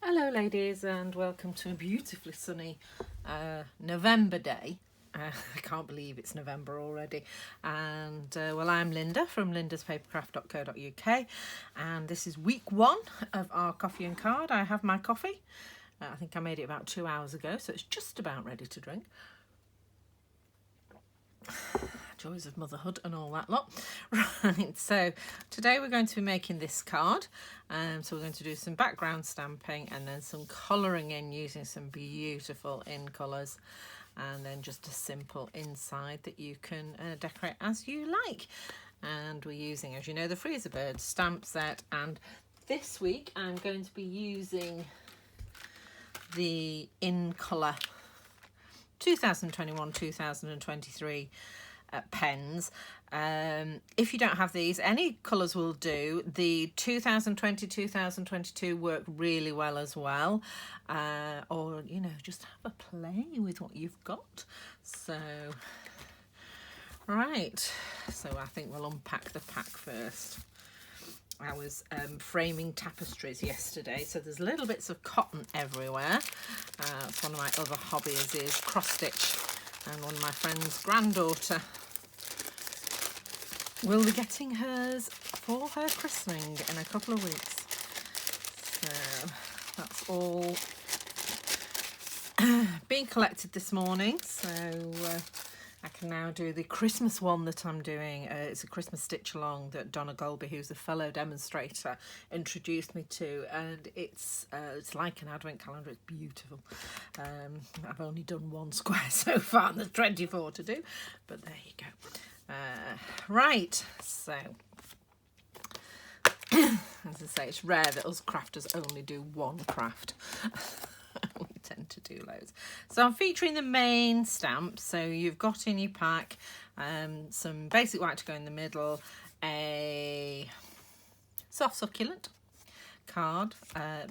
Hello ladies and welcome to a beautifully sunny November day. I can't believe it's November already. And well, I'm Linda from lindaspapercraft.co.uk and this is week 1 of our coffee and card. I have my coffee. I think I made it about 2 hours ago, so it's just about ready to drink. Joys of motherhood and all that lot. Right, so today we're going to be making this card. So we're going to do some background stamping and then some colouring in using some beautiful in colours, and then just a simple inside that you can decorate as you like. And we're using, as you know, the Freezer Bird stamp set, and this week I'm going to be using the in colour 2021-2023 pens. If you don't have these, any colours will do. The 2020-2022 work really well as well, or you know, just have a play with what you've got. So right, so I think we'll unpack the pack first. I was framing tapestries yesterday, so there's little bits of cotton everywhere. It's one of my other hobbies is cross stitch, and one of my friend's granddaughter will be getting hers for her christening in a couple of weeks. So that's all being collected this morning. So I can now do the Christmas one that I'm doing. It's a Christmas stitch along that Donna Golby, who's a fellow demonstrator, introduced me to, and it's like an advent calendar. It's beautiful. I've only done one square so far, and there's 24 to do, but there you go. Right, so as I say, it's rare that us crafters only do one craft. We tend to do loads. So I'm featuring the main stamp. So you've got in your pack some basic white to go in the middle, a soft succulent card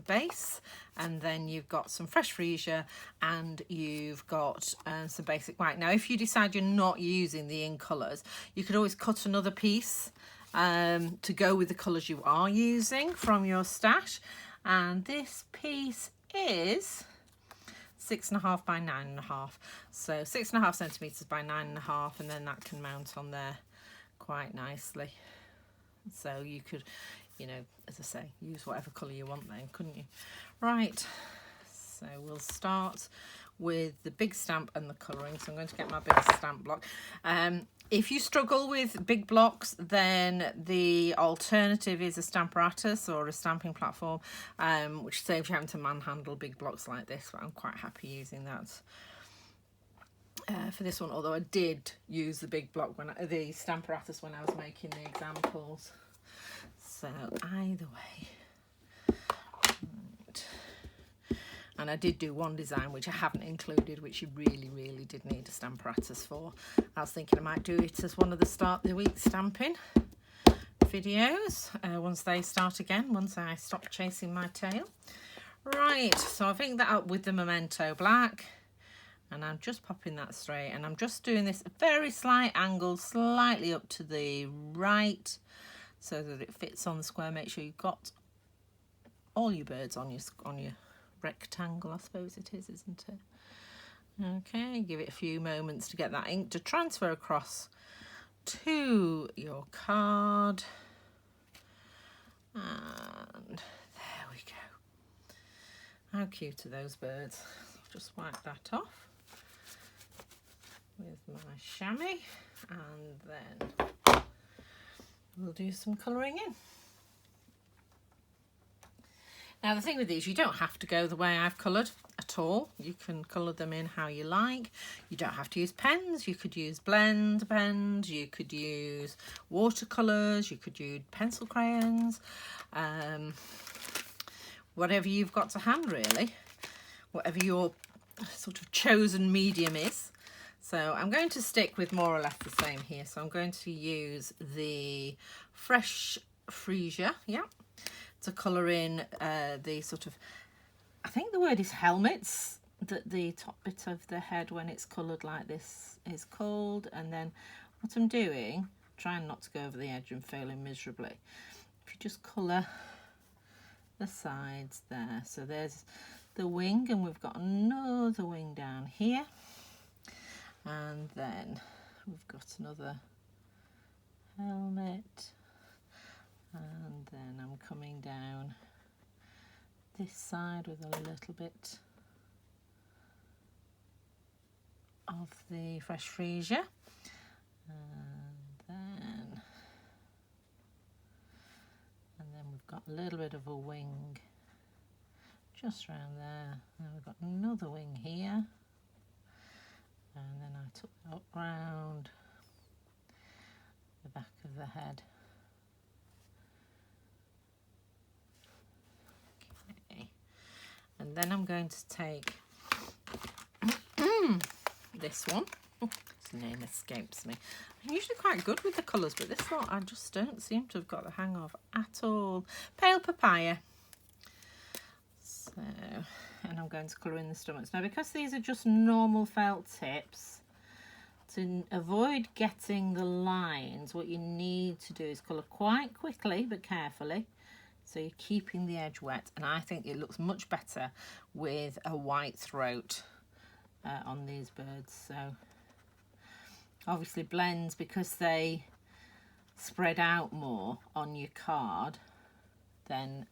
base, and then you've got some fresh freesia, and you've got some basic white. Now if you decide you're not using the in colours, you could always cut another piece to go with the colours you are using from your stash, and this piece is 6.5 by 9.5, so 6.5 centimetres by 9.5, and then that can mount on there quite nicely. So you could, you know, as I say, use whatever colour you want then, couldn't you? Right, so we'll start with the big stamp and the colouring. So I'm going to get my big stamp block. If you struggle with big blocks, then the alternative is a Stamparatus or a stamping platform, which saves you having to manhandle big blocks like this, but I'm quite happy using that for this one, although I did use the big block, the Stamparatus, when I was making the examples. So either way, right. And I did do one design which I haven't included, which you really did need a Stamparatus for. I was thinking I might do it as one of the start the week stamping videos once they start again, once I stop chasing my tail. Right, so I think that up with the Memento Black, and I'm just popping that straight, and I'm just doing this very slight angle, slightly up to the right, so that it fits on the square. Make sure you've got all your birds on your rectangle, I suppose it is, isn't it? Okay, give it a few moments to get that ink to transfer across to your card. And there we go. How cute are those birds? I'll just wipe that off with my chamois, and then we'll do some colouring in. Now the thing with these, you don't have to go the way I've coloured at all. You can colour them in how you like. You don't have to use pens. You could use blend pens. You could use watercolours. You could use pencil crayons. Whatever you've got to hand, really. Whatever your sort of chosen medium is. So I'm going to stick with more or less the same here. So I'm going to use the fresh freesia, yeah, to colour in the sort of, I think the word is helmets, that the top bit of the head when it's coloured like this is called. And then what I'm doing, trying not to go over the edge and failing miserably, if you just colour the sides there. So there's the wing, and we've got another wing down here, and then we've got another helmet, and then I'm coming down this side with a little bit of the fresh freesia, and then we've got a little bit of a wing just around there, and we've got another wing here, and then I took that up round the back of the head. Okay, and then I'm going to take this one. Its name escapes me. I'm usually quite good with the colours, but this lot I just don't seem to have got the hang of at all. Pale Papaya. So, and I'm going to colour in the stomachs. Now, because these are just normal felt tips, to avoid getting the lines, what you need to do is colour quite quickly but carefully, so you're keeping the edge wet. And I think it looks much better with a white throat on these birds. So obviously blends, because they spread out more on your card, then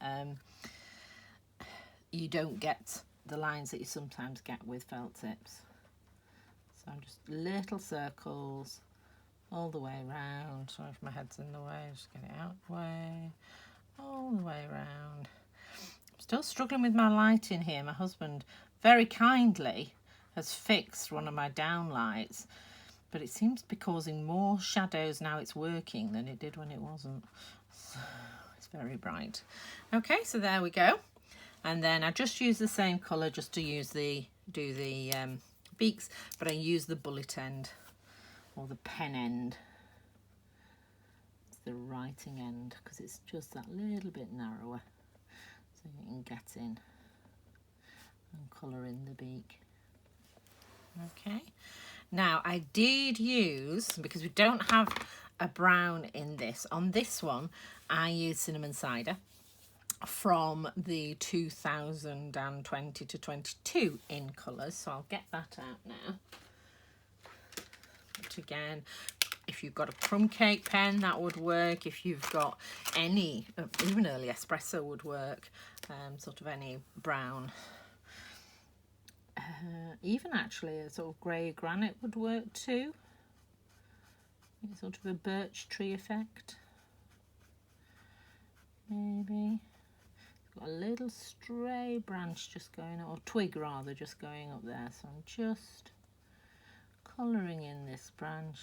you don't get the lines that you sometimes get with felt tips. So I'm just little circles all the way around. Sorry if my head's in the way, just get it out the way, all the way around. I'm still struggling with my lighting here. My husband very kindly has fixed one of my downlights, but it seems to be causing more shadows now it's working than it did when it wasn't. So it's very bright. Okay, so there we go. And then I just use the same colour just to use do the beaks, but I use the bullet end or the pen end. It's the writing end, because it's just that little bit narrower, so you can get in and colour in the beak. Okay, now I did use, because we don't have a brown in this, on this one I used cinnamon cider from the 2020 to 22 in colours, so I'll get that out now. But again, if you've got a crumb cake pen, that would work. If you've got any, even early espresso would work, sort of any brown. Even actually a sort of grey granite would work too. It's sort of a birch tree effect. Maybe. Got a little stray branch just going up, or twig rather, just going up there. So I'm just colouring in this branch.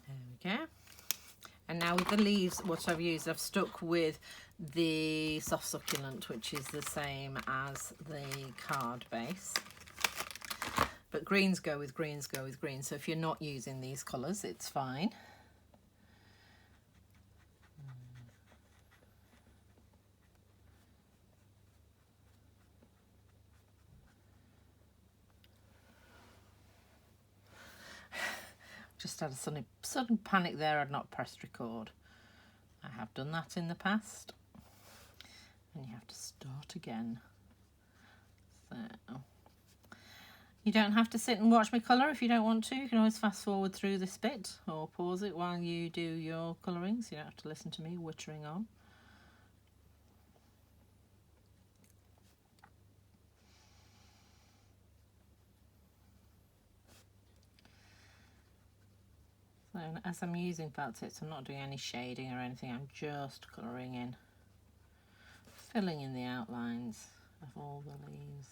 There we go. And now with the leaves, what I've used, I've stuck with the soft succulent, which is the same as the card base. But greens go with greens go with greens, so if you're not using these colours, it's fine. Just had a sudden panic there, I'd not pressed record. I have done that in the past, and you have to start again. So you don't have to sit and watch me colour if you don't want to. You can always fast forward through this bit or pause it while you do your colouring, so you don't have to listen to me wittering on. So as I'm using felt tips, I'm not doing any shading or anything, I'm just colouring in, filling in the outlines of all the leaves.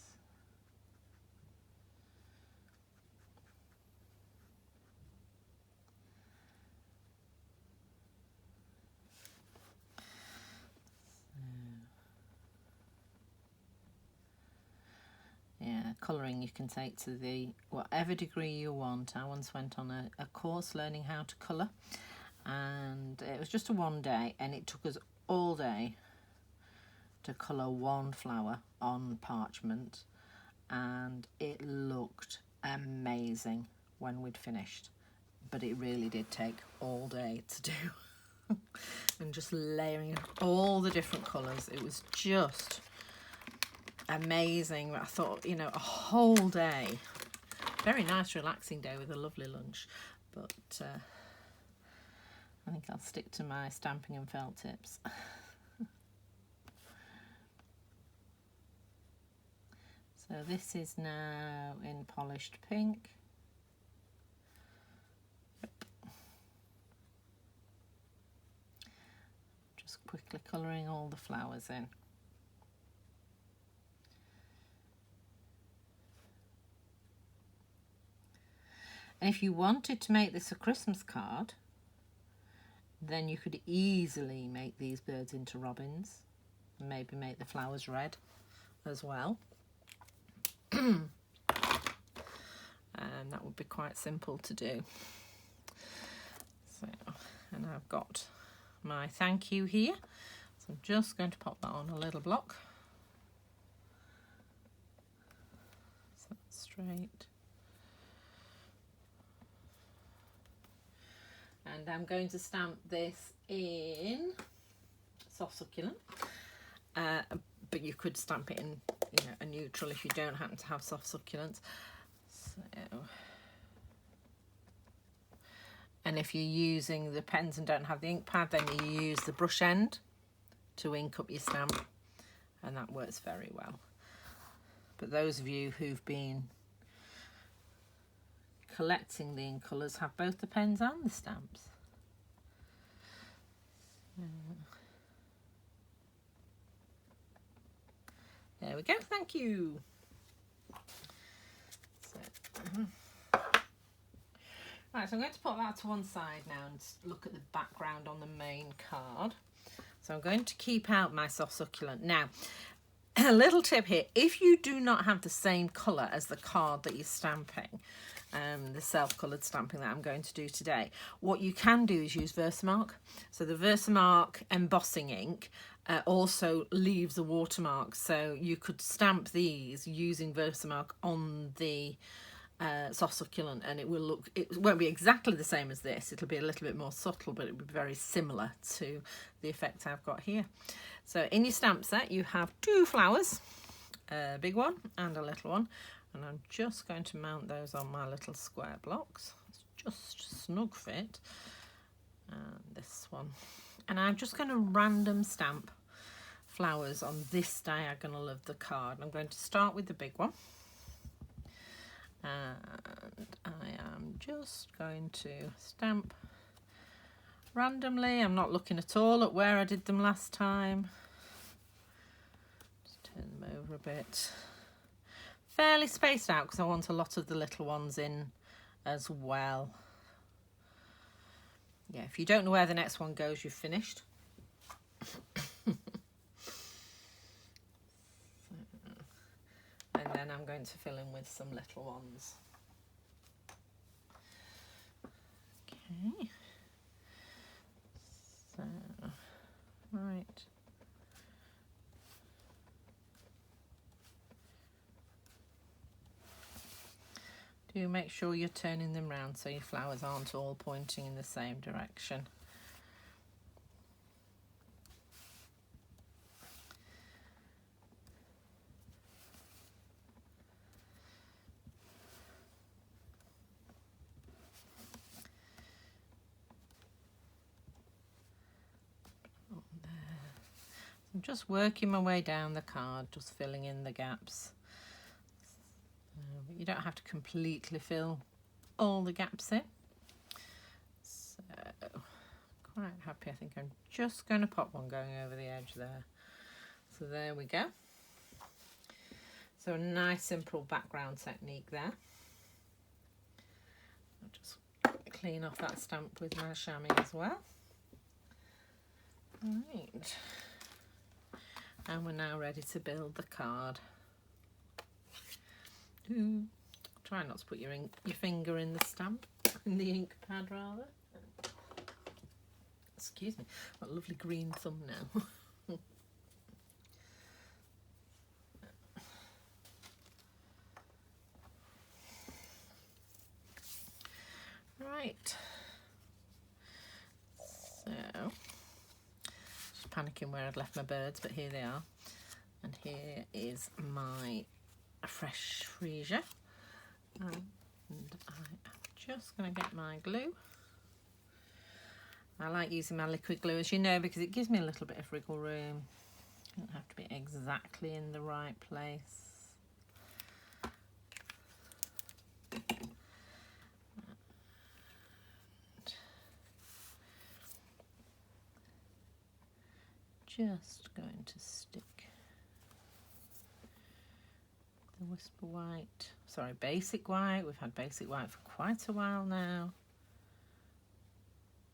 Yeah, colouring you can take to the whatever degree you want. I once went on a course learning how to colour, and it was just a one day, and it took us all day to colour one flower on parchment, and it looked amazing when we'd finished. but it really did take all day to do. And just layering all the different colours, it was just amazing. I thought, you know, a whole day, very nice relaxing day with a lovely lunch, but I think I'll stick to my stamping and felt tips. So this is now in polished pink. Just quickly colouring all the flowers in. And if you wanted to make this a Christmas card, then you could easily make these birds into robins and maybe make the flowers red as well. And that would be quite simple to do. So, and I've got my thank you here, so I'm just going to pop that on a little block. So that's straight. And I'm going to stamp this in soft succulent, but you could stamp it in, you know, a neutral if you don't happen to have soft succulent. So, and if you're using the pens and don't have the ink pad, then you use the brush end to ink up your stamp, and that works very well. But those of you who've been collecting the ink colours have both the pens and the stamps. There we go, thank you. Right, so I'm going to put that to one side now and look at the background on the main card. So I'm going to keep out my soft succulent. Now, a little tip here, if you do not have the same colour as the card that you're stamping, the self-coloured stamping that I'm going to do today, what you can do is use Versamark. So the Versamark embossing ink also leaves a watermark, so you could stamp these using Versamark on the soft succulent, and it won't be exactly the same as this, it'll be a little bit more subtle, but it'll be very similar to the effect I've got here. So in your stamp set you have two flowers, a big one and a little one, and I'm just going to mount those on my little square blocks. It's just snug fit. And this one, and I'm just going to random stamp flowers on this diagonal of the card. I'm going to start with the big one, and I am just going to stamp randomly. I'm not looking at all at where I did them last time. Just turn them over a bit. Fairly spaced out because I want a lot of the little ones in as well. Yeah, if you don't know where the next one goes, you've finished. And then I'm going to fill in with some little ones. Okay. So, right. Do make sure you're turning them round so your flowers aren't all pointing in the same direction. I'm just working my way down the card, just filling in the gaps. But you don't have to completely fill all the gaps in. So, quite happy. I think I'm just going to pop one going over the edge there. So there we go. So a nice simple background technique there. I'll just clean off that stamp with my chamois as well. Right. And we're now ready to build the card. Try not to put your finger in the stamp, in the ink pad rather. Excuse me, what a lovely green thumb now. Right, panicking where I'd left my birds, but here they are. And here is my fresh freesia. And I'm just going to get my glue. I like using my liquid glue, as you know, because it gives me a little bit of wriggle room. It doesn't have to be exactly in the right place. Just going to stick the Whisper White, sorry, Basic White. We've had Basic White for quite a while now.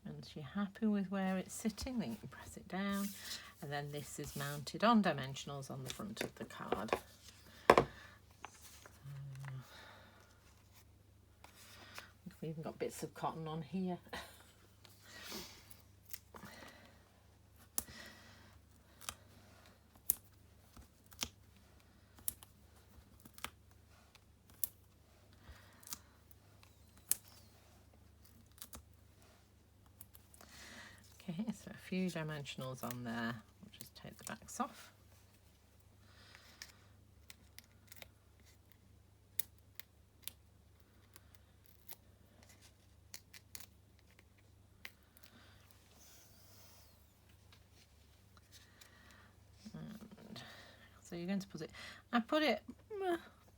And you're happy with where it's sitting, then you can press it down. And then this is mounted on dimensionals on the front of the card. We've even got bits of cotton on here. Okay, so a few dimensionals on there. We'll just take the backs off. And so you're going to put it, I put it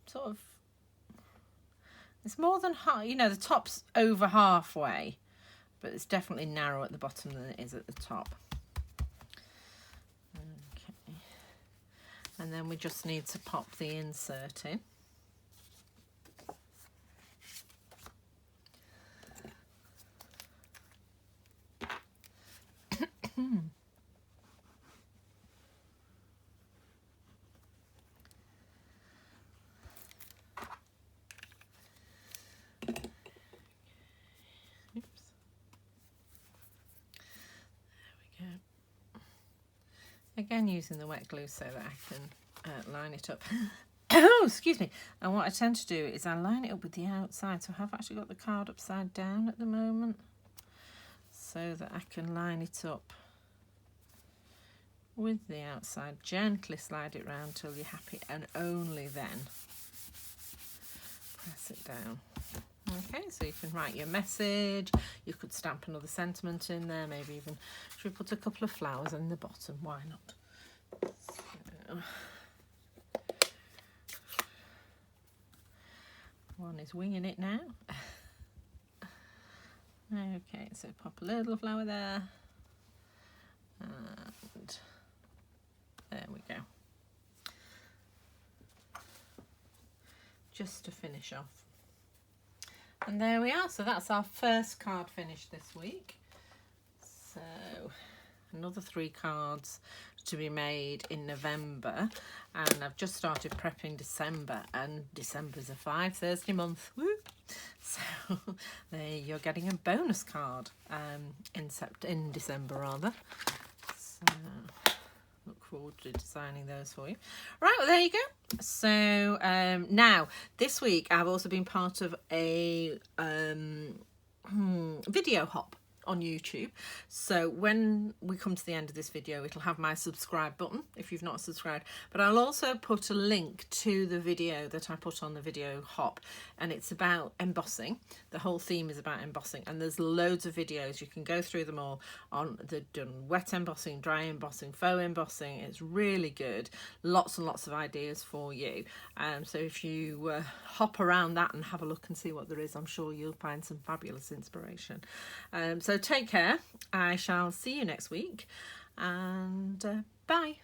sort of, it's more than half, you know, the top's over halfway, but it's definitely narrower at the bottom than it is at the top. Okay. And then we just need to pop the insert in. Again, using the wet glue so that I can line it up. Oh, excuse me. And what I tend to do is I line it up with the outside. So I have actually got the card upside down at the moment, so that I can line it up with the outside. Gently slide it round till you're happy, and only then press it down. Okay, so you can write your message, you could stamp another sentiment in there, maybe even, should we put a couple of flowers in the bottom, why not? So, one is winging it now. Okay, so pop a little flower there, and there we go. Just to finish off. And there we are, so that's our first card finished this week. So another 3 cards to be made in November, and I've just started prepping December, and December's a 5 Thursday month. Woo! So there you're getting a bonus card in December rather. So look forward to designing those for you. Right, well there you go. So now this week I've also been part of a video hop on YouTube. So when we come to the end of this video, it'll have my subscribe button if you've not subscribed, but I'll also put a link to the video that I put on the video hop, and it's about embossing. The whole theme is about embossing, and there's loads of videos. You can go through them all. On they've done wet embossing, dry embossing, faux embossing. It's really good. Lots and lots of ideas for you. So if you hop around that and have a look and see what there is, I'm sure you'll find some fabulous inspiration. So take care. I shall see you next week, and bye.